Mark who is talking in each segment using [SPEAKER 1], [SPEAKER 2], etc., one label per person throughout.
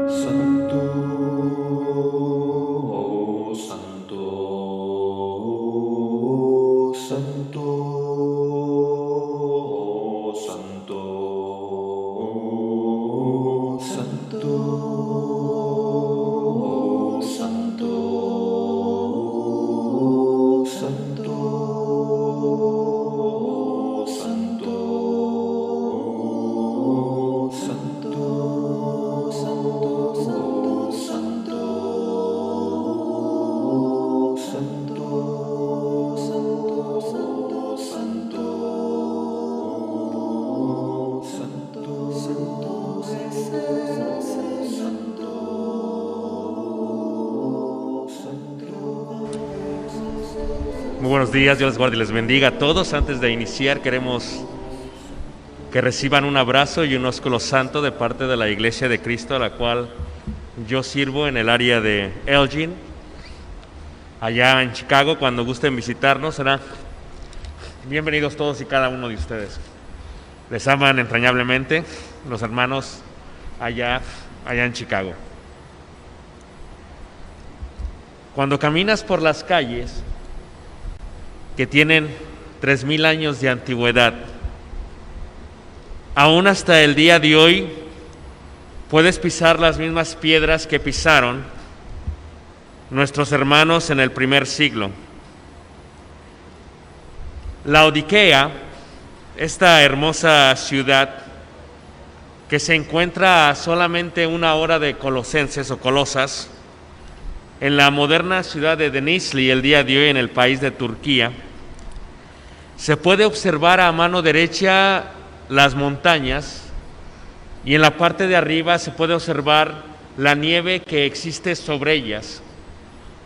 [SPEAKER 1] Santo, santo, santo, santo, santo, santo, santo, santo, santo.
[SPEAKER 2] Muy buenos días, Dios les guarde y les bendiga a todos. Antes de iniciar, queremos que reciban un abrazo y un ósculo santo de parte de la Iglesia de Cristo, a la cual yo sirvo en el área de Elgin, allá en Chicago. Cuando gusten visitarnos, serán bienvenidos todos y cada uno de ustedes. Les aman entrañablemente los hermanos allá en Chicago. Cuando caminas por las calles que tienen 3000 años de antigüedad, aún hasta el día de hoy puedes pisar las mismas piedras que pisaron nuestros hermanos en el primer siglo. Laodicea, esta hermosa ciudad que se encuentra a solamente 1 hora de Colosenses o Colosas, en la moderna ciudad de Denizli, el día de hoy en el país de Turquía, se puede observar a mano derecha las montañas y en la parte de arriba se puede observar la nieve que existe sobre ellas,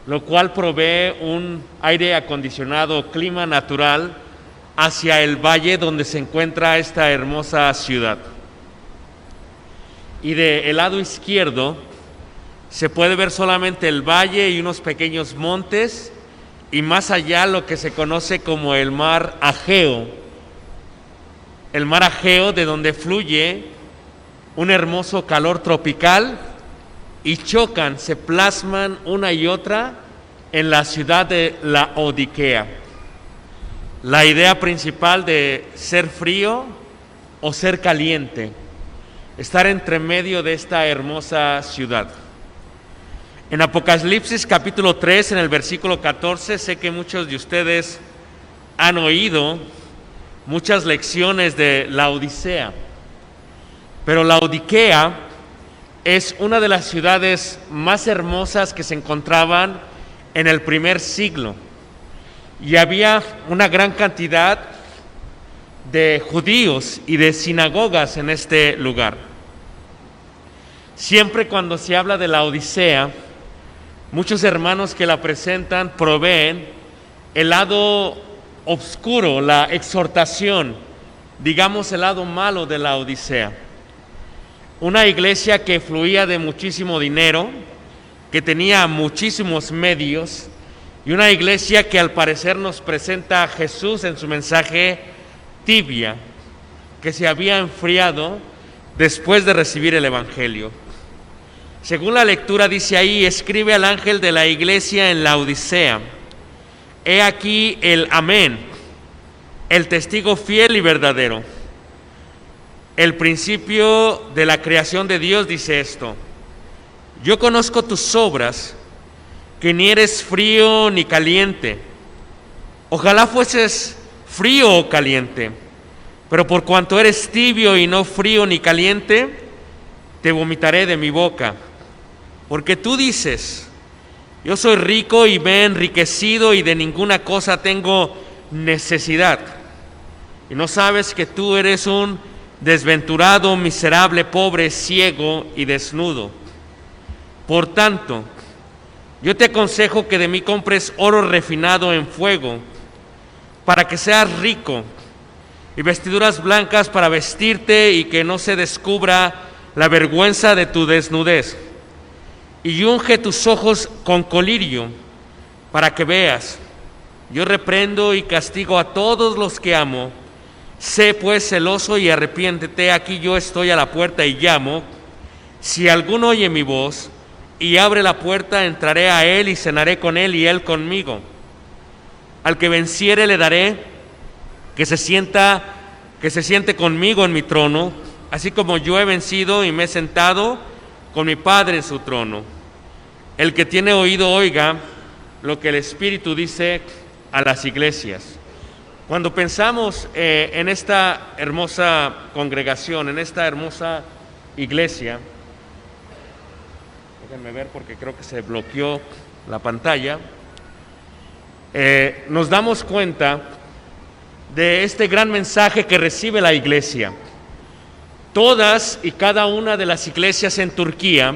[SPEAKER 2] lo cual provee un aire acondicionado, clima natural hacia el valle donde se encuentra esta hermosa ciudad. Y del lado izquierdo se puede ver solamente el valle y unos pequeños montes, y más allá lo que se conoce como el mar Egeo. El mar Egeo, de donde fluye un hermoso calor tropical y chocan, se plasman una y otra en la ciudad de Laodicea. La idea principal de ser frío o ser caliente, estar entre medio de esta hermosa ciudad. En Apocalipsis capítulo 3, en el versículo 14, sé que muchos de ustedes han oído muchas lecciones de la Odisea, pero Laodicea es una de las ciudades más hermosas que se encontraban en el primer siglo, y había una gran cantidad de judíos y de sinagogas en este lugar. Siempre cuando se habla de la Odisea, muchos hermanos que la presentan proveen el lado oscuro, la exhortación, digamos el lado malo de la Odisea. Una iglesia que fluía de muchísimo dinero, que tenía muchísimos medios, y una iglesia que al parecer nos presenta a Jesús en su mensaje tibia, que se había enfriado después de recibir el Evangelio. Según la lectura dice ahí: escribe al ángel de la iglesia en Laodicea, he aquí el Amén, el testigo fiel y verdadero. El principio de la creación de Dios dice esto: yo conozco tus obras, que ni eres frío ni caliente. Ojalá fueses frío o caliente, pero por cuanto eres tibio y no frío ni caliente, te vomitaré de mi boca. Porque tú dices: yo soy rico y me he enriquecido y de ninguna cosa tengo necesidad. Y no sabes que tú eres un desventurado, miserable, pobre, ciego y desnudo. Por tanto, yo te aconsejo que de mí compres oro refinado en fuego, para que seas rico, y vestiduras blancas para vestirte y que no se descubra la vergüenza de tu desnudez. Y unge tus ojos con colirio, para que veas. Yo reprendo y castigo a todos los que amo. Sé pues celoso y arrepiéntete. Aquí yo estoy a la puerta y llamo. Si alguno oye mi voz y abre la puerta, entraré a él y cenaré con él y él conmigo. Al que venciere le daré que se siente conmigo en mi trono, así como yo he vencido y me he sentado con mi Padre en su trono. El que tiene oído oiga lo que el Espíritu dice a las iglesias. Cuando pensamos en esta hermosa congregación, en esta hermosa iglesia, déjenme ver porque creo que se bloqueó la pantalla, nos damos cuenta de este gran mensaje que recibe la iglesia. Todas y cada una de las iglesias en Turquía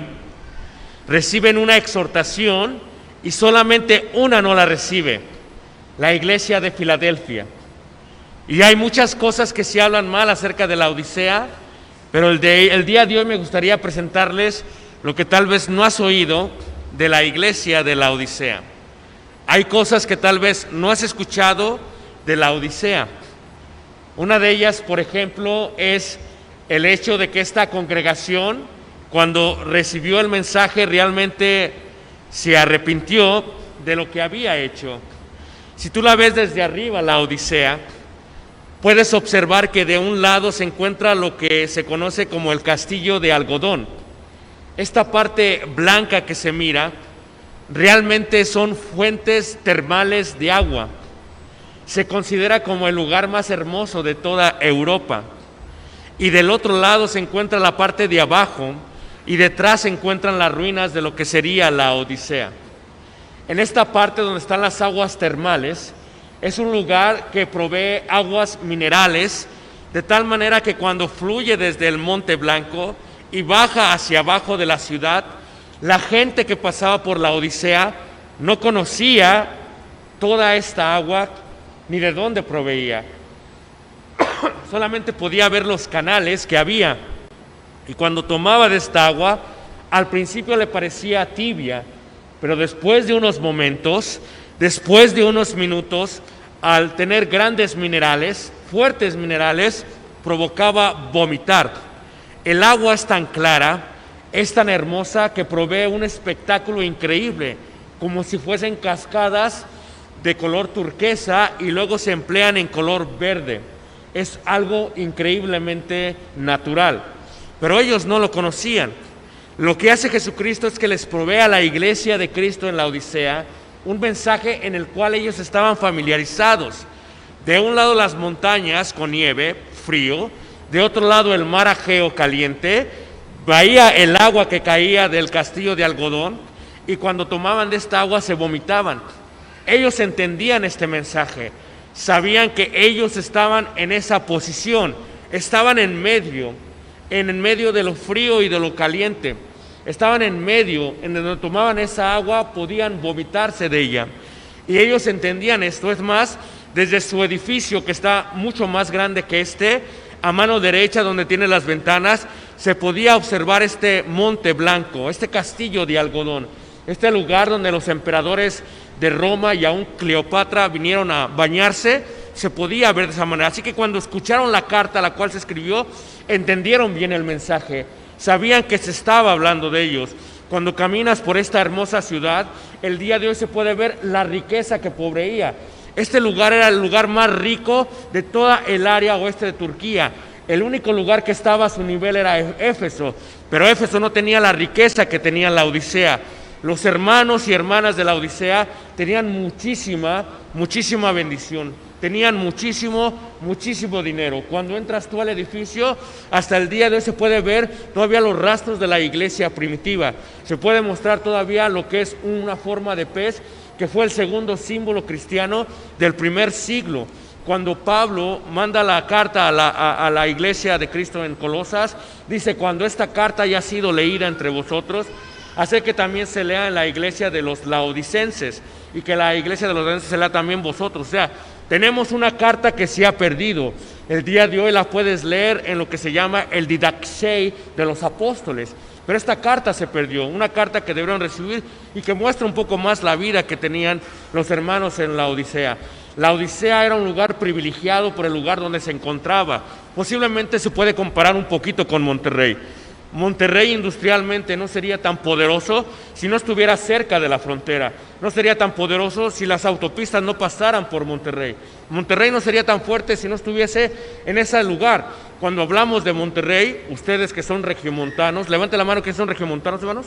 [SPEAKER 2] reciben una exhortación y solamente una no la recibe, la iglesia de Filadelfia. Y hay muchas cosas que se hablan mal acerca de la Odisea, pero el día de hoy me gustaría presentarles lo que tal vez no has oído de la iglesia de la Odisea. Hay cosas que tal vez no has escuchado de la Odisea. Una de ellas, por ejemplo, es el hecho de que esta congregación, cuando recibió el mensaje, realmente se arrepintió de lo que había hecho. Si tú la ves desde arriba, la Odisea, puedes observar que de un lado se encuentra lo que se conoce como el castillo de algodón. Esta parte blanca que se mira, realmente son fuentes termales de agua. Se considera como el lugar más hermoso de toda Europa. Y del otro lado se encuentra la parte de abajo y detrás se encuentran las ruinas de lo que sería la Odisea. En esta parte donde están las aguas termales, es un lugar que provee aguas minerales, de tal manera que cuando fluye desde el Monte Blanco y baja hacia abajo de la ciudad, la gente que pasaba por la Odisea no conocía toda esta agua ni de dónde proveía. Solamente podía ver los canales que había. Y cuando tomaba de esta agua, al principio le parecía tibia, pero después de unos momentos, después de unos minutos, al tener grandes minerales, fuertes minerales, provocaba vomitar. El agua es tan clara, es tan hermosa, que provee un espectáculo increíble, como si fuesen cascadas de color turquesa y luego se emplean en color verde. Es algo increíblemente natural, pero ellos no lo conocían. Lo que hace Jesucristo es que les provee a la iglesia de Cristo en la Odisea un mensaje en el cual ellos estaban familiarizados. De un lado las montañas con nieve, frío, de otro lado el mar Egeo caliente, veía el agua que caía del castillo de algodón y cuando tomaban de esta agua se vomitaban. Ellos entendían este mensaje, sabían que ellos estaban en esa posición, estaban en medio de lo frío y de lo caliente, estaban en medio, en donde tomaban esa agua podían vomitarse de ella. Y ellos entendían esto. Es más, desde su edificio, que está mucho más grande que este, a mano derecha donde tiene las ventanas, se podía observar este monte blanco, este castillo de algodón, este lugar donde los emperadores de Roma y aún Cleopatra vinieron a bañarse, se podía ver de esa manera. Así que cuando escucharon la carta a la cual se escribió, entendieron bien el mensaje, sabían que se estaba hablando de ellos. Cuando caminas por esta hermosa ciudad, el día de hoy se puede ver la riqueza que proveía. Este lugar era el lugar más rico de toda el área oeste de Turquía. El único lugar que estaba a su nivel era Éfeso, pero Éfeso no tenía la riqueza que tenía la Odisea. Los hermanos y hermanas de la Odisea tenían muchísima bendición, tenían muchísimo dinero. Cuando entras tú al edificio, hasta el día de hoy se puede ver todavía los rastros de la iglesia primitiva. Se puede mostrar todavía lo que es una forma de pez, que fue el segundo símbolo cristiano del primer siglo. Cuando Pablo manda la carta a la iglesia de Cristo en Colosas, dice: cuando esta carta haya sido leída entre vosotros, hace que también se lea en la iglesia de los laodicenses, y que la iglesia de los laodicenses se lea también vosotros. O sea, tenemos una carta que se ha perdido. El día de hoy la puedes leer en lo que se llama el Didaxei de los apóstoles, pero esta carta se perdió, una carta que debieron recibir y que muestra un poco más la vida que tenían los hermanos en la Odisea. La Odisea era un lugar privilegiado por el lugar donde se encontraba. Posiblemente se puede comparar un poquito con Monterrey. Monterrey industrialmente no sería tan poderoso si no estuviera cerca de la frontera. No sería tan poderoso si las autopistas no pasaran por Monterrey. Monterrey no sería tan fuerte si no estuviese en ese lugar. Cuando hablamos de Monterrey, ustedes que son regiomontanos, levanten la mano que son regiomontanos, hermanos.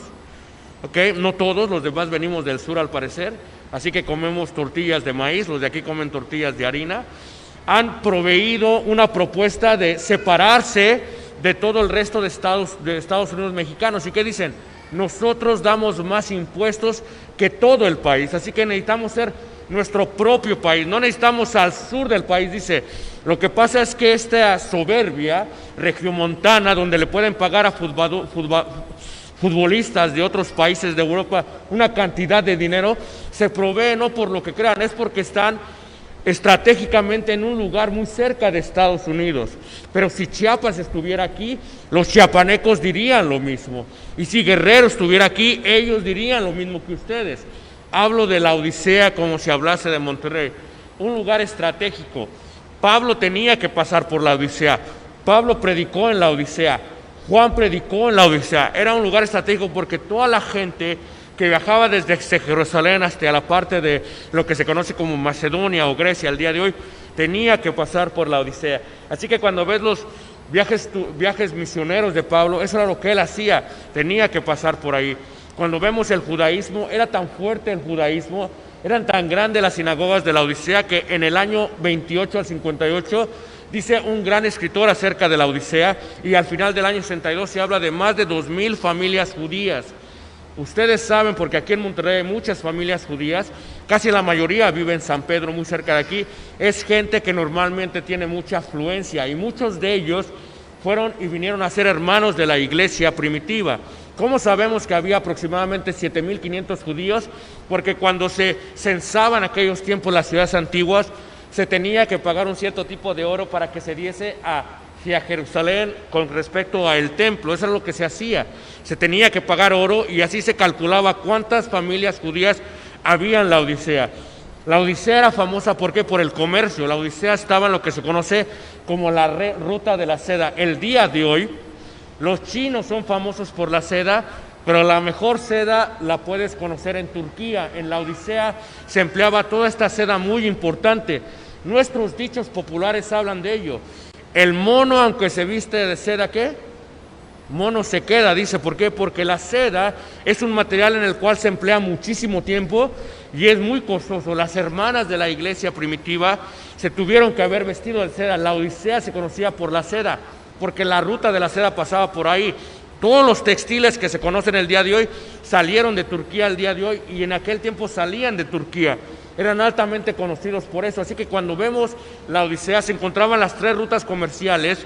[SPEAKER 2] Okay, no todos, los demás venimos del sur al parecer, así que comemos tortillas de maíz, los de aquí comen tortillas de harina. Han proveído una propuesta de separarse de todo el resto de Estados Unidos mexicanos. ¿Y qué dicen? Nosotros damos más impuestos que todo el país, así que necesitamos ser nuestro propio país, no necesitamos al sur del país, dice. Lo que pasa es que esta soberbia regiomontana, donde le pueden pagar a futbolistas de otros países de Europa una cantidad de dinero, se provee no por lo que crean, es porque están estratégicamente en un lugar muy cerca de Estados Unidos. Pero si Chiapas estuviera aquí, los chiapanecos dirían lo mismo, y si Guerrero estuviera aquí, ellos dirían lo mismo que ustedes. Hablo de la Odisea como si hablase de Monterrey, un lugar estratégico. Pablo tenía que pasar por la Odisea, Pablo predicó en la Odisea, Juan predicó en la Odisea. Era un lugar estratégico porque toda la gente que viajaba desde Jerusalén hasta la parte de lo que se conoce como Macedonia o Grecia al día de hoy, tenía que pasar por la Odisea. Así que cuando ves los viajes misioneros de Pablo, eso era lo que él hacía, tenía que pasar por ahí. Cuando vemos el judaísmo, era tan fuerte el judaísmo, eran tan grandes las sinagogas de la Odisea, que en el año 28 al 58, dice un gran escritor acerca de la Odisea, y al final del año 62 se habla de más de 2,000 familias judías. Ustedes saben, porque aquí en Monterrey hay muchas familias judías, casi la mayoría vive en San Pedro, muy cerca de aquí. Es gente que normalmente tiene mucha afluencia, y muchos de ellos fueron y vinieron a ser hermanos de la iglesia primitiva. ¿Cómo sabemos que había aproximadamente 7,500 judíos? Porque cuando se censaban en aquellos tiempos las ciudades antiguas, se tenía que pagar un cierto tipo de oro para que se diese hacia Jerusalén con respecto al templo. Eso es lo que se hacía. Se tenía que pagar oro, y así se calculaba cuántas familias judías había en la Odisea. La Odisea era famosa, ¿por qué? Por el comercio. La Odisea estaba en lo que se conoce como la ruta de la seda. El día de hoy, los chinos son famosos por la seda, pero la mejor seda la puedes conocer en Turquía. En la Odisea se empleaba toda esta seda muy importante. Nuestros dichos populares hablan de ello. El mono, aunque se viste de seda, ¿qué? Mono se queda, dice. ¿Por qué? Porque la seda es un material en el cual se emplea muchísimo tiempo y es muy costoso. Las hermanas de la iglesia primitiva se tuvieron que haber vestido de seda. La Odisea se conocía por la seda, porque la ruta de la seda pasaba por ahí. Todos los textiles que se conocen el día de hoy salieron de Turquía el día de hoy, y en aquel tiempo salían de Turquía. Eran altamente conocidos por eso. Así que cuando vemos la Odisea, se encontraban las 3 rutas comerciales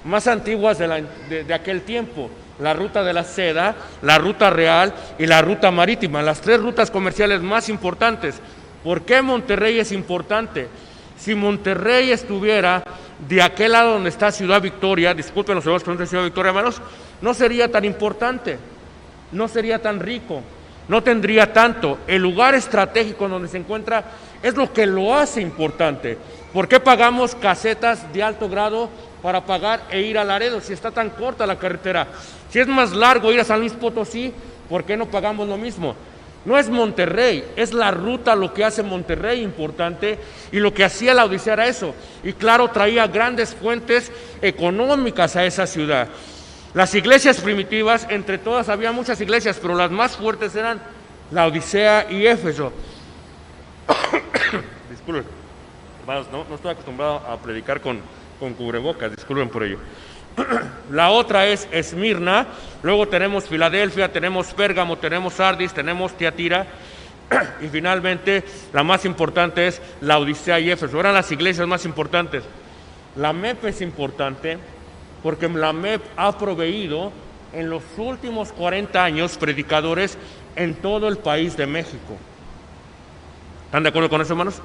[SPEAKER 2] más antiguas de aquel tiempo: la ruta de la seda, la ruta real y la ruta marítima. Las 3 rutas comerciales más importantes. ¿Por qué Monterrey es importante? Si Monterrey estuviera de aquel lado donde está Ciudad Victoria, disculpen los hermanos que no de Ciudad Victoria, hermanos, no sería tan importante, no sería tan rico, no tendría tanto. El lugar estratégico donde se encuentra es lo que lo hace importante. ¿Por qué pagamos casetas de alto grado para pagar e ir a Laredo si está tan corta la carretera? Si es más largo ir a San Luis Potosí, ¿por qué no pagamos lo mismo? No es Monterrey, es la ruta lo que hace Monterrey importante, y lo que hacía la Odisea era eso. Y claro, traía grandes fuentes económicas a esa ciudad. Las iglesias primitivas, entre todas había muchas iglesias, pero las más fuertes eran la Odisea y Éfeso. Disculpen, hermanos, no estoy acostumbrado a predicar con cubrebocas, disculpen por ello. La otra es Esmirna, luego tenemos Filadelfia, tenemos Pérgamo, tenemos Sardis, tenemos Tiatira, y finalmente la más importante es la Odisea y Éfeso. Eran las iglesias más importantes. La MEP es importante porque la MEP ha proveído en los últimos 40 años predicadores en todo el país de México. ¿Están de acuerdo con eso, hermanos?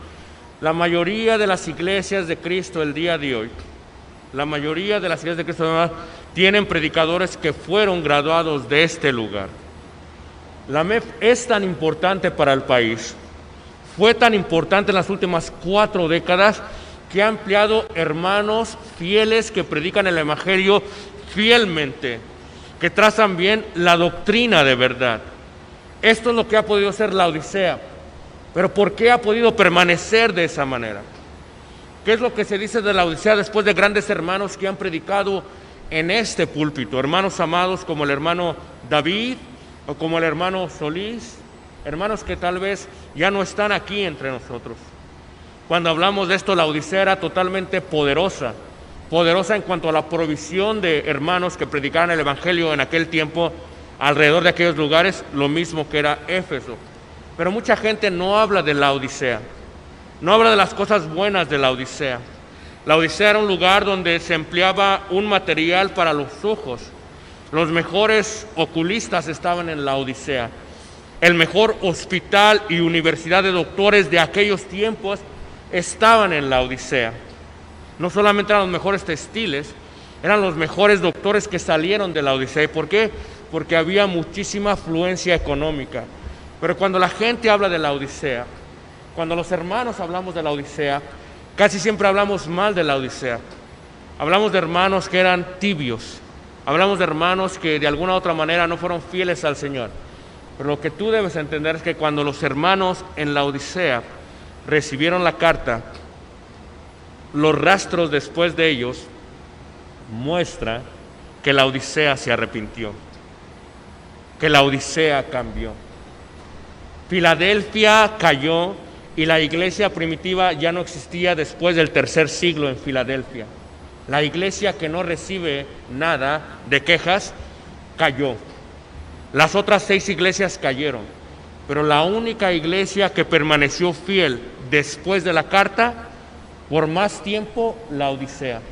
[SPEAKER 2] La mayoría de las iglesias de Cristo el día de hoy, la mayoría de las iglesias de Cristo tienen predicadores que fueron graduados de este lugar. La MEP es tan importante para el país, fue tan importante en las últimas 4 décadas, que ha empleado hermanos fieles que predican el evangelio fielmente, que trazan bien la doctrina de verdad. Esto es lo que ha podido ser la Odisea. Pero ¿por qué ha podido permanecer de esa manera? ¿Qué es lo que se dice de la Odisea después de grandes hermanos que han predicado en este púlpito? Hermanos amados como el hermano David o como el hermano Solís, hermanos que tal vez ya no están aquí entre nosotros. Cuando hablamos de esto, la Odisea era totalmente poderosa en cuanto a la provisión de hermanos que predicaran el Evangelio en aquel tiempo alrededor de aquellos lugares, lo mismo que era Éfeso. Pero mucha gente no habla de la Odisea, no habla de las cosas buenas de la Odisea. La Odisea era un lugar donde se empleaba un material para los ojos. Los mejores oculistas estaban en la Odisea. El mejor hospital y universidad de doctores de aquellos tiempos estaban en la Odisea. No solamente eran los mejores textiles, eran los mejores doctores que salieron de la Odisea. ¿Y por qué? Porque había muchísima afluencia económica. Pero cuando la gente habla de la Odisea, cuando los hermanos hablamos de la Odisea, casi siempre hablamos mal de la Odisea. Hablamos de hermanos que eran tibios. Hablamos de hermanos que de alguna u otra manera no fueron fieles al Señor. Pero lo que tú debes entender es que cuando los hermanos en la Odisea recibieron la carta, los rastros después de ellos muestran que la Odisea se arrepintió, que la Odisea cambió. Filadelfia cayó y la iglesia primitiva ya no existía después del tercer siglo en Filadelfia. La iglesia que no recibe nada de quejas cayó. Las otras 6 iglesias cayeron, pero la única iglesia que permaneció fiel después de la carta, por más tiempo, la Odisea,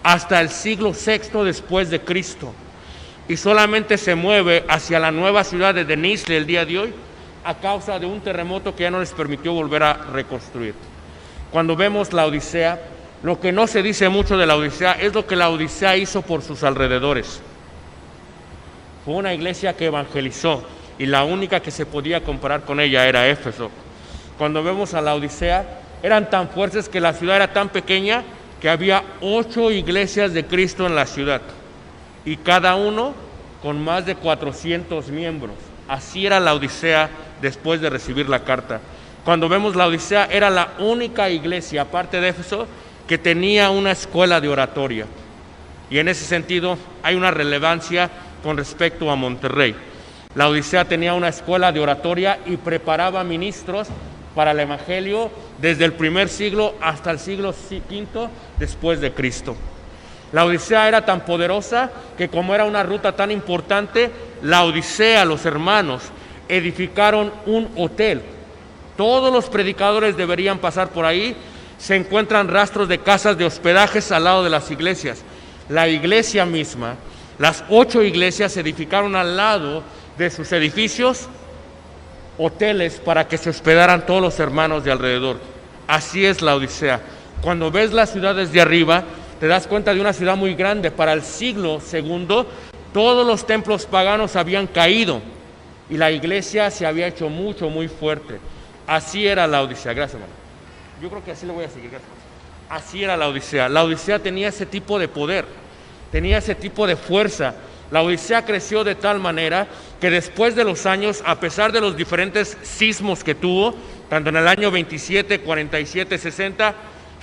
[SPEAKER 2] hasta el siglo VI después de Cristo, y solamente se mueve hacia la nueva ciudad de Denizli el día de hoy a causa de un terremoto que ya no les permitió volver a reconstruir. Cuando vemos la Odisea, lo que no se dice mucho de la Odisea es lo que la Odisea hizo por sus alrededores. Fue una iglesia que evangelizó y la única que se podía comparar con ella era Éfeso. Cuando vemos a la Odisea, eran tan fuertes que la ciudad era tan pequeña que había 8 iglesias de Cristo en la ciudad y cada uno con más de 400 miembros. Así era la Odisea después de recibir la carta. Cuando vemos la Odisea, era la única iglesia, aparte de Éfeso, que tenía una escuela de oratoria. Y en ese sentido hay una relevancia con respecto a Monterrey. La Odisea tenía una escuela de oratoria y preparaba ministros para el Evangelio desde el primer siglo hasta el siglo V después de Cristo. La Odisea era tan poderosa que como era una ruta tan importante, la Odisea, los hermanos, edificaron un hotel. Todos los predicadores deberían pasar por ahí. Se encuentran rastros de casas de hospedajes al lado de las iglesias. La iglesia misma, las 8 iglesias se edificaron al lado de sus edificios hoteles para que se hospedaran todos los hermanos de alrededor. Así es la Odisea. Cuando ves las ciudades de arriba, te das cuenta de una ciudad muy grande. Para el siglo II, todos los templos paganos habían caído y la iglesia se había hecho muy fuerte. Así era la Odisea. Gracias, hermano. Yo creo que así le voy a seguir. Gracias. Así era la Odisea. La Odisea tenía ese tipo de poder, tenía ese tipo de fuerza. La Odisea creció de tal manera que después de los años, a pesar de los diferentes sismos que tuvo, tanto en el año 27, 47, 60,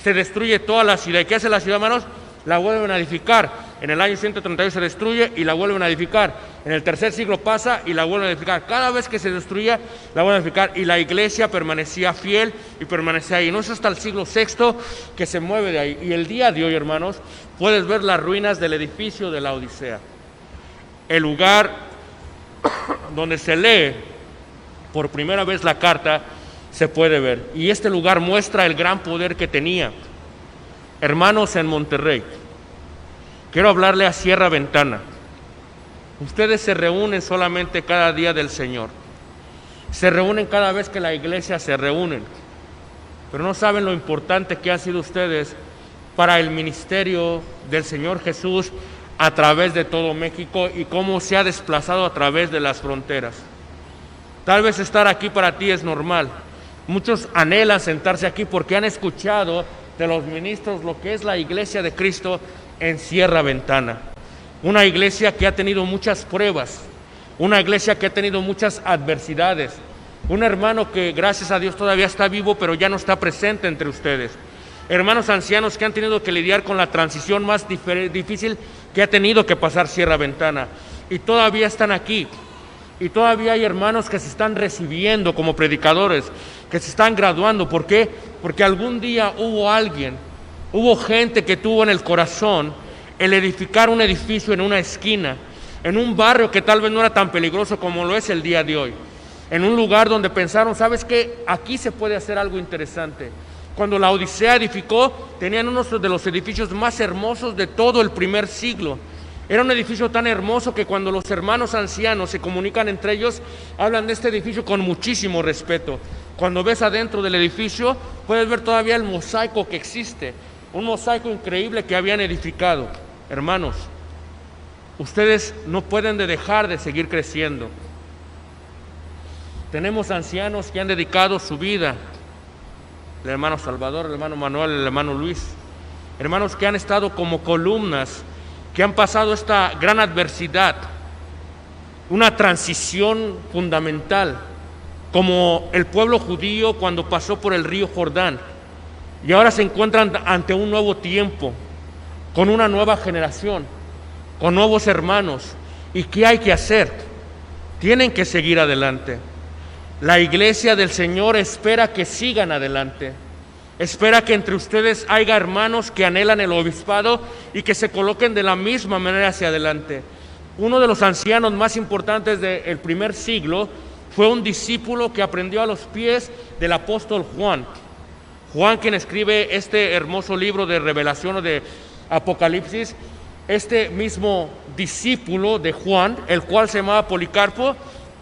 [SPEAKER 2] se destruye toda la ciudad. ¿Y qué hace la ciudad, hermanos? La vuelven a edificar. En el año 132 se destruye y la vuelven a edificar. En el tercer siglo pasa y la vuelven a edificar. Cada vez que se destruía, la vuelven a edificar. Y la iglesia permanecía fiel y permanecía ahí. No es hasta el siglo VI que se mueve de ahí. Y el día de hoy, hermanos, puedes ver las ruinas del edificio de la Odisea. El lugar donde se lee por primera vez la carta se puede ver. Y este lugar muestra el gran poder que tenía. Hermanos en Monterrey, quiero hablarle a Sierra Ventana. Ustedes se reúnen solamente cada día del Señor. Se reúnen cada vez que la iglesia se reúne. Pero no saben lo importante que han sido ustedes para el ministerio del Señor Jesús a través de todo México y cómo se ha desplazado a través de las fronteras. Tal vez estar aquí para ti es normal. Muchos anhelan sentarse aquí porque han escuchado de los ministros lo que es la iglesia de Cristo en Sierra Ventana. una iglesia que ha tenido muchas pruebas, una iglesia que ha tenido muchas adversidades, un hermano que gracias a Dios todavía está vivo, pero ya no está presente entre ustedes. Hermanos ancianos que han tenido que lidiar con la transición más difícil que ha tenido que pasar Sierra Ventana, y todavía están aquí. Y todavía hay hermanos que se están recibiendo como predicadores, que se están graduando. ¿Por qué? Porque algún día hubo gente que tuvo en el corazón el edificar un edificio en una esquina, en un barrio que tal vez no era tan peligroso como lo es el día de hoy, en un lugar donde pensaron, ¿sabes qué? Aquí se puede hacer algo interesante. Cuando la Odisea edificó, tenían uno de los edificios más hermosos de todo el primer siglo. Era un edificio tan hermoso que cuando los hermanos ancianos se comunican entre ellos, hablan de este edificio con muchísimo respeto. Cuando ves adentro del edificio, puedes ver todavía el mosaico que existe, un mosaico increíble que habían edificado. Hermanos, ustedes no pueden dejar de seguir creciendo. Tenemos ancianos que han dedicado su vida, el hermano Salvador, el hermano Manuel, el hermano Luis, hermanos que han estado como columnas, que han pasado esta gran adversidad, una transición fundamental, como el pueblo judío cuando pasó por el río Jordán, y ahora se encuentran ante un nuevo tiempo, con una nueva generación, con nuevos hermanos. ¿Y qué hay que hacer? Tienen que seguir adelante. La iglesia del Señor espera que sigan adelante. Espera que entre ustedes haya hermanos que anhelan el obispado y que se coloquen de la misma manera hacia adelante. Uno de los ancianos más importantes del primer siglo fue un discípulo que aprendió a los pies del apóstol Juan. Juan, quien escribe este hermoso libro de Revelación o de Apocalipsis, este mismo discípulo de Juan, el cual se llamaba Policarpo,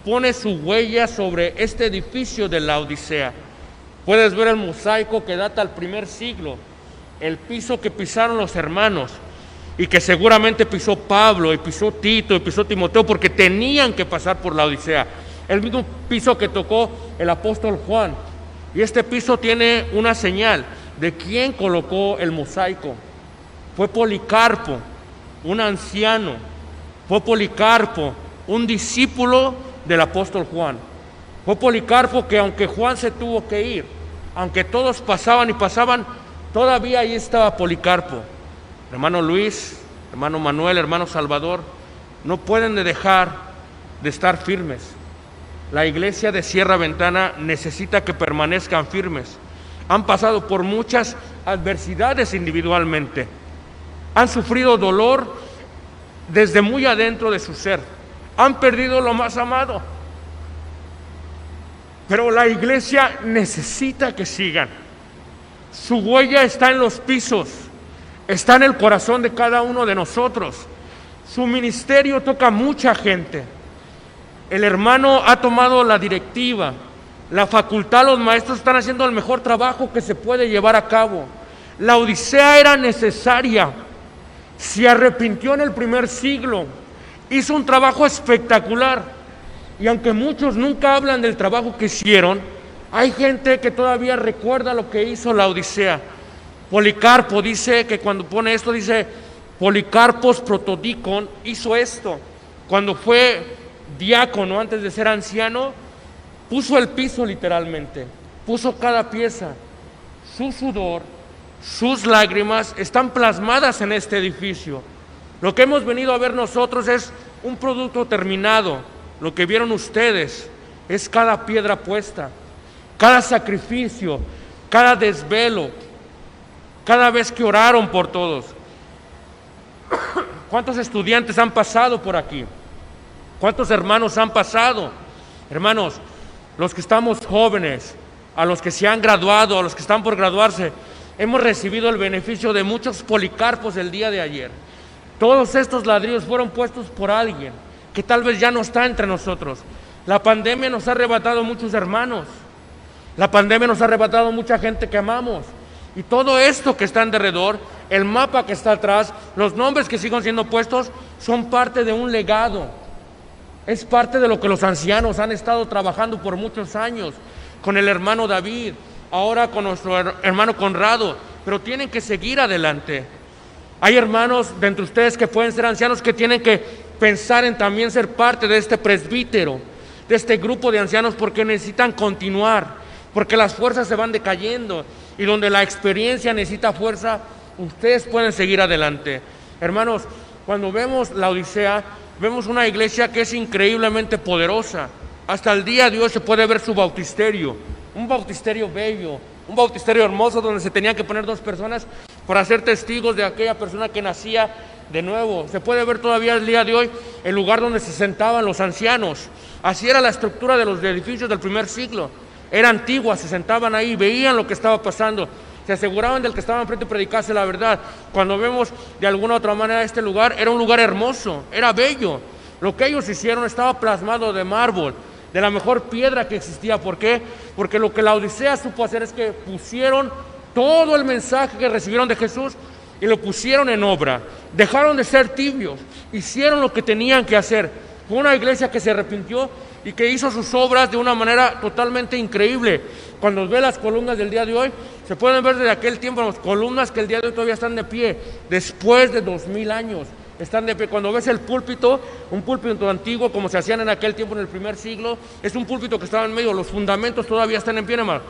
[SPEAKER 2] pone su huella sobre este edificio de la Odisea. Puedes ver el mosaico que data al primer siglo, el piso que pisaron los hermanos y que seguramente pisó Pablo y pisó Tito y pisó Timoteo porque tenían que pasar por la Odisea. El mismo piso que tocó el apóstol Juan. Y este piso tiene una señal de quién colocó el mosaico. Fue Policarpo, un anciano. Fue Policarpo, un discípulo del apóstol Juan. Fue Policarpo que aunque Juan se tuvo que ir, aunque todos pasaban y pasaban, todavía ahí estaba Policarpo. Hermano Luis, hermano Manuel, hermano Salvador, no pueden dejar de estar firmes. La iglesia de Sierra Ventana necesita que permanezcan firmes. Han pasado por muchas adversidades individualmente. Han sufrido dolor desde muy adentro de su ser. Han perdido lo más amado. Pero la iglesia necesita que sigan. Su huella está en los pisos, está en el corazón de cada uno de nosotros. Su ministerio toca a mucha gente. El hermano ha tomado la directiva, la facultad, los maestros están haciendo el mejor trabajo que se puede llevar a cabo. La Odisea era necesaria. Se arrepintió en el primer siglo, hizo un trabajo espectacular. Y aunque muchos nunca hablan del trabajo que hicieron, hay gente que todavía recuerda lo que hizo la Odisea. Policarpo dice que cuando pone esto, dice, Policarpos protodicon hizo esto. Cuando fue diácono, antes de ser anciano, puso el piso literalmente, puso cada pieza. Su sudor, sus lágrimas están plasmadas en este edificio. Lo que hemos venido a ver nosotros es un producto terminado. Lo que vieron ustedes es cada piedra puesta, cada sacrificio, cada desvelo, cada vez que oraron por todos. ¿Cuántos estudiantes han pasado por aquí? ¿Cuántos hermanos han pasado? Hermanos, los que estamos jóvenes, a los que se han graduado, a los que están por graduarse, hemos recibido el beneficio de muchos Policarpos el día de ayer. Todos estos ladrillos fueron puestos por alguien que tal vez ya no está entre nosotros. La pandemia nos ha arrebatado muchos hermanos. La pandemia nos ha arrebatado mucha gente que amamos. Y todo esto que está en derredor, el mapa que está atrás, los nombres que siguen siendo puestos, son parte de un legado. Es parte de lo que los ancianos han estado trabajando por muchos años, con el hermano David, ahora con nuestro hermano Conrado, pero tienen que seguir adelante. Hay hermanos de entre ustedes que pueden ser ancianos que tienen que pensar en también ser parte de este presbítero, de este grupo de ancianos, porque necesitan continuar, porque las fuerzas se van decayendo y donde la experiencia necesita fuerza, ustedes pueden seguir adelante. Hermanos, cuando vemos la Odisea, vemos una iglesia que es increíblemente poderosa. Hasta el día de hoy se puede ver su bautisterio, un bautisterio bello, un bautisterio hermoso donde se tenían que poner 2 personas para ser testigos de aquella persona que nacía de nuevo. Se puede ver todavía el día de hoy el lugar donde se sentaban los ancianos. Así era la estructura de los edificios del primer siglo. Era antigua, se sentaban ahí, veían lo que estaba pasando, se aseguraban del que estaba enfrente y predicase la verdad. Cuando vemos de alguna u otra manera este lugar, era un lugar hermoso, era bello. Lo que ellos hicieron estaba plasmado de mármol, de la mejor piedra que existía. ¿Por qué? Porque lo que la Odisea supo hacer es que pusieron todo el mensaje que recibieron de Jesús y lo pusieron en obra. Dejaron de ser tibios, hicieron lo que tenían que hacer. Fue una iglesia que se arrepintió y que hizo sus obras de una manera totalmente increíble. Cuando ve las columnas del día de hoy, se pueden ver desde aquel tiempo las columnas que el día de hoy todavía están de pie, después de 2000 años. Están de pie. Cuando ves el púlpito, un púlpito antiguo como se hacían en aquel tiempo en el primer siglo, es un púlpito que estaba en medio, los fundamentos todavía están en pie, hermano.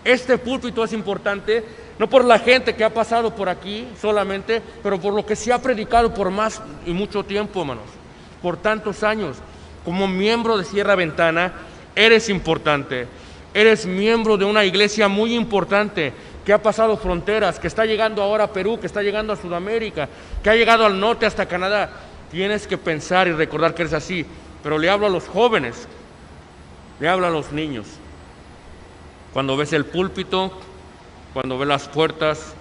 [SPEAKER 2] Este púlpito es importante, no por la gente que ha pasado por aquí solamente, pero por lo que se ha predicado por más y mucho tiempo, hermanos, por tantos años. Como miembro de Sierra Ventana, eres importante, eres miembro de una iglesia muy importante, que ha pasado fronteras, que está llegando ahora a Perú, que está llegando a Sudamérica, que ha llegado al norte hasta Canadá. Tienes que pensar y recordar que eres así. Pero le hablo a los jóvenes, le hablo a los niños. Cuando ves el púlpito, cuando ves las puertas,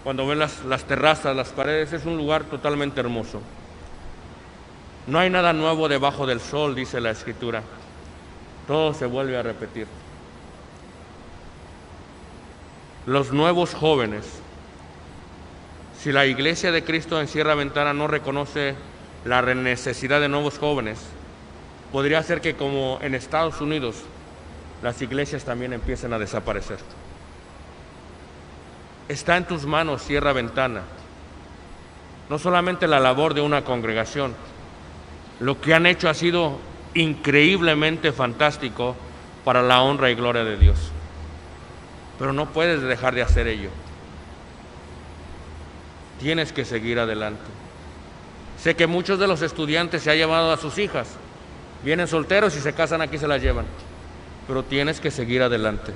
[SPEAKER 2] cuando ves las terrazas, las paredes, es un lugar totalmente hermoso. No hay nada nuevo debajo del sol, dice la Escritura. Todo se vuelve a repetir. Los nuevos jóvenes, si la iglesia de Cristo en Sierra Ventana no reconoce la necesidad de nuevos jóvenes, podría ser que como en Estados Unidos, las iglesias también empiecen a desaparecer. Está en tus manos, Sierra Ventana, no solamente la labor de una congregación. Lo que han hecho ha sido increíblemente fantástico para la honra y gloria de Dios. Pero no puedes dejar de hacer ello. Tienes que seguir adelante. Sé que muchos de los estudiantes se han llevado a sus hijas. Vienen solteros y se casan aquí, se las llevan. Pero tienes que seguir adelante.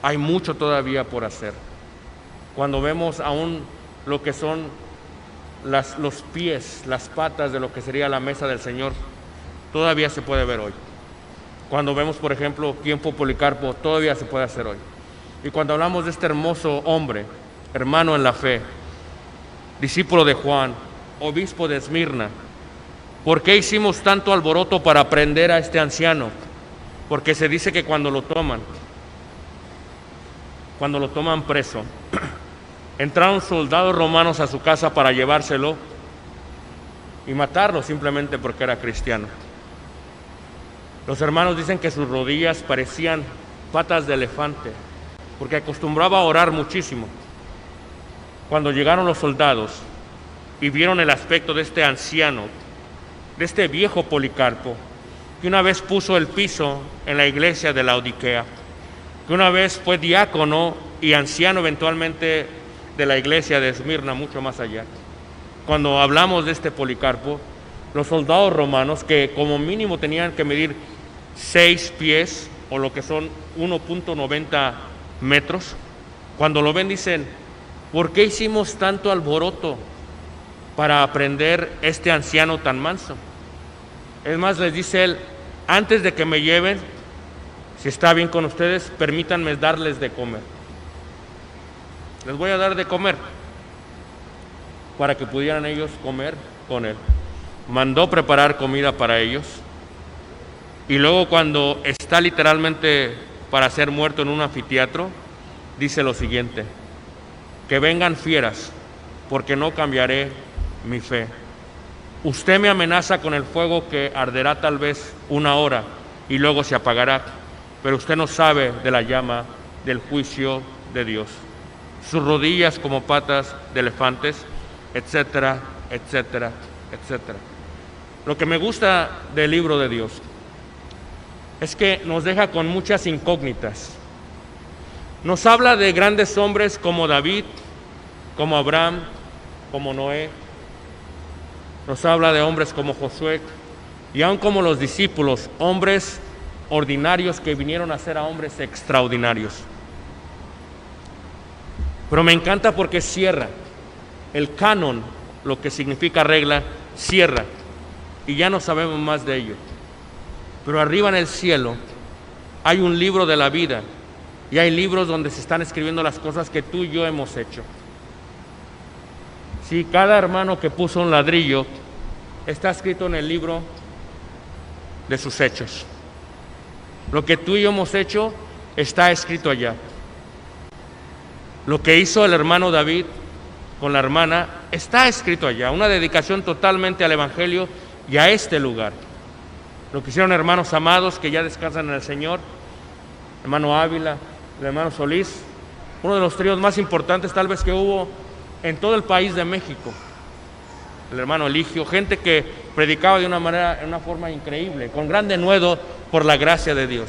[SPEAKER 2] Hay mucho todavía por hacer. Cuando vemos aún lo que son los pies, las patas de lo que sería la mesa del Señor, todavía se puede ver hoy. Cuando vemos, por ejemplo, tiempo Policarpo, todavía se puede hacer hoy. Y cuando hablamos de este hermoso hombre, hermano en la fe, discípulo de Juan, obispo de Esmirna, ¿por qué hicimos tanto alboroto para prender a este anciano? Porque se dice que cuando lo toman preso, entraron soldados romanos a su casa para llevárselo y matarlo simplemente porque era cristiano. Los hermanos dicen que sus rodillas parecían patas de elefante, porque acostumbraba a orar muchísimo. Cuando llegaron los soldados y vieron el aspecto de este anciano, de este viejo Policarpo, que una vez puso el piso en la iglesia de Laodicea, que una vez fue diácono y anciano eventualmente de la iglesia de Esmirna, mucho más allá. Cuando hablamos de este Policarpo, los soldados romanos, que como mínimo tenían que medir 6 pies, o lo que son 1.90 metros, cuando lo ven dicen, ¿por qué hicimos tanto alboroto para aprender este anciano tan manso? Es más, les dice él, antes de que me lleven, si está bien con ustedes, permítanme darles de comer. Les voy a dar de comer para que pudieran ellos comer con él. Mandó preparar comida para ellos y luego cuando está literalmente para ser muerto en un anfiteatro, dice lo siguiente, que vengan fieras porque no cambiaré mi fe. Usted me amenaza con el fuego que arderá tal vez 1 hora y luego se apagará, pero usted no sabe de la llama del juicio de Dios. sus rodillas como patas de elefantes, etcétera, etcétera, etcétera. Lo que me gusta del libro de Dios es que nos deja con muchas incógnitas. Nos habla de grandes hombres como David, como Abraham, como Noé. Nos habla de hombres como Josué y aun como los discípulos, hombres ordinarios que vinieron a ser a hombres extraordinarios. Pero me encanta porque cierra. El canon, lo que significa regla, cierra. Y ya no sabemos más de ello. Pero arriba en el cielo hay un libro de la vida. Y hay libros donde se están escribiendo las cosas que tú y yo hemos hecho. Sí, cada hermano que puso un ladrillo está escrito en el libro de sus hechos. Lo que tú y yo hemos hecho está escrito allá. Lo que hizo el hermano David con la hermana está escrito allá. Una dedicación totalmente al Evangelio y a este lugar. Lo que hicieron hermanos amados que ya descansan en el Señor, hermano Ávila, el hermano Solís, uno de los tríos más importantes tal vez que hubo en todo el país de México. El hermano Eligio, gente que predicaba de una forma increíble, con gran denuedo por la gracia de Dios.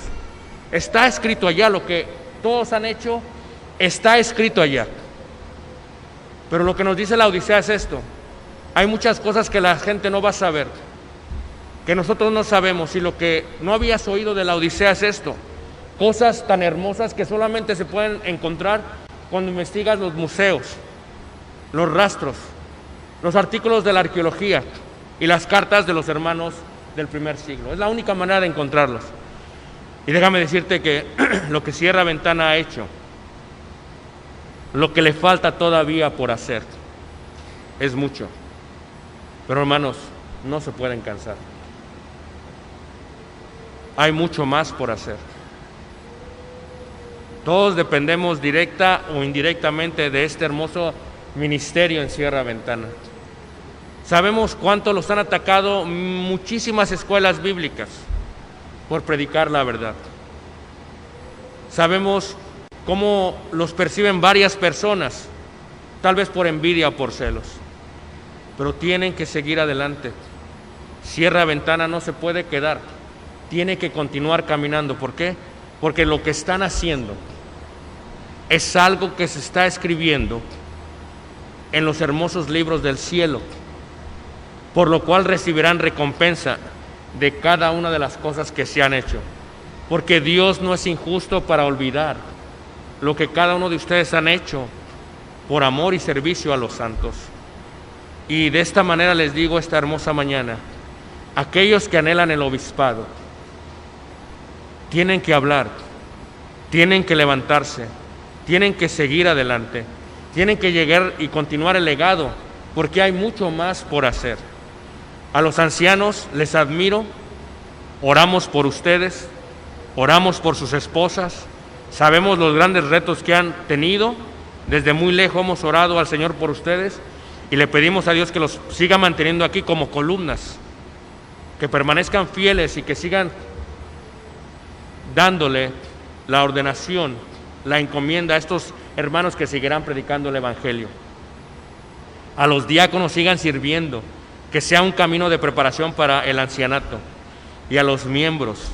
[SPEAKER 2] Está escrito allá, lo que todos han hecho, está escrito allá. Pero lo que nos dice la Odisea es esto: hay muchas cosas que la gente no va a saber, que nosotros no sabemos, y lo que no habías oído de la Odisea es esto: cosas tan hermosas que solamente se pueden encontrar cuando investigas los museos, los rastros, los artículos de la arqueología y las cartas de los hermanos del primer siglo. Es la única manera de encontrarlos. Y déjame decirte que lo que Sierra Ventana ha hecho, lo que le falta todavía por hacer, es mucho. Pero hermanos, no se pueden cansar. Hay mucho más por hacer. Todos dependemos directa o indirectamente de este hermoso ministerio en Sierra Ventana. Sabemos cuánto los han atacado muchísimas escuelas bíblicas por predicar la verdad. Sabemos cómo los perciben varias personas, tal vez por envidia o por celos. Pero tienen que seguir adelante. Sierra Ventana no se puede quedar. Tiene que continuar caminando. ¿Por qué? Porque lo que están haciendo es algo que se está escribiendo en los hermosos libros del cielo, por lo cual recibirán recompensa de cada una de las cosas que se han hecho. Porque Dios no es injusto para olvidar lo que cada uno de ustedes han hecho por amor y servicio a los santos. Y de esta manera les digo esta hermosa mañana: aquellos que anhelan el obispado tienen que hablar, tienen que levantarse, tienen que seguir adelante, tienen que llegar y continuar el legado, porque hay mucho más por hacer. A los ancianos les admiro, oramos por ustedes, oramos por sus esposas, sabemos los grandes retos que han tenido, desde muy lejos hemos orado al Señor por ustedes y le pedimos a Dios que los siga manteniendo aquí como columnas, que permanezcan fieles y que sigan dándole la ordenación, la encomienda a estos hermanos que seguirán predicando el Evangelio. A los diáconos sigan sirviendo, que sea un camino de preparación para el ancianato. Y a los miembros,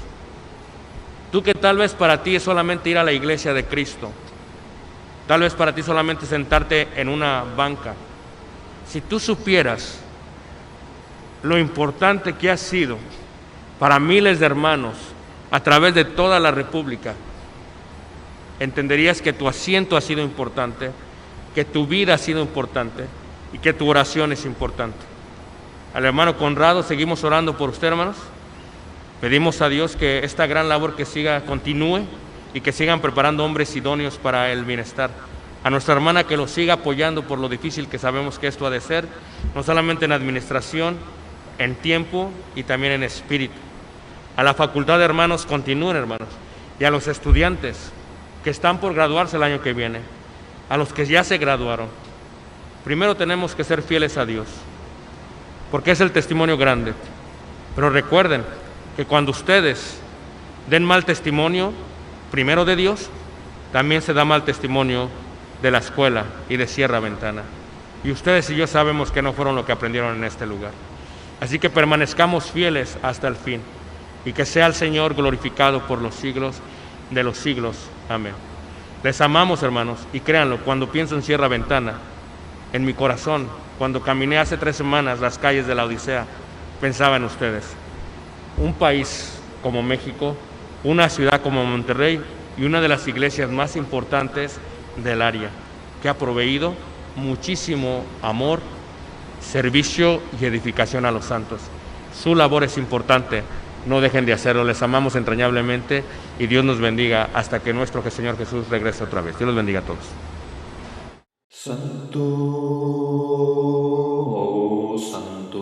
[SPEAKER 2] tú que tal vez para ti es solamente ir a la iglesia de Cristo, tal vez para ti solamente sentarte en una banca, si tú supieras lo importante que ha sido para miles de hermanos a través de toda la República, entenderías que tu asiento ha sido importante, que tu vida ha sido importante y que tu oración es importante. Al hermano Conrado, seguimos orando por usted, hermanos. Pedimos a Dios que esta gran labor que siga, continúe y que sigan preparando hombres idóneos para el bienestar. A nuestra hermana que lo siga apoyando por lo difícil que sabemos que esto ha de ser, no solamente en administración, en tiempo y también en espíritu. A la facultad de hermanos, continúen, hermanos. Y a los estudiantes que están por graduarse el año que viene, a los que ya se graduaron, primero tenemos que ser fieles a Dios, porque es el testimonio grande. Pero recuerden que cuando ustedes den mal testimonio, primero de Dios, también se da mal testimonio de la escuela y de Sierra Ventana. Y ustedes y yo sabemos que no fueron lo que aprendieron en este lugar. Así que permanezcamos fieles hasta el fin y que sea el Señor glorificado por los siglos de los siglos. Amén. Les amamos, hermanos, y créanlo, cuando pienso en Sierra Ventana, en mi corazón, cuando caminé hace 3 semanas las calles de la Odisea, pensaba en ustedes. Un país como México, una ciudad como Monterrey y una de las iglesias más importantes del área, que ha proveído muchísimo amor, servicio y edificación a los santos. Su labor es importante, no dejen de hacerlo, les amamos entrañablemente y Dios nos bendiga hasta que nuestro Señor Jesús regrese otra vez. Dios los bendiga a todos.
[SPEAKER 1] Santo, oh, santo,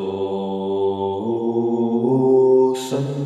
[SPEAKER 1] oh, santo.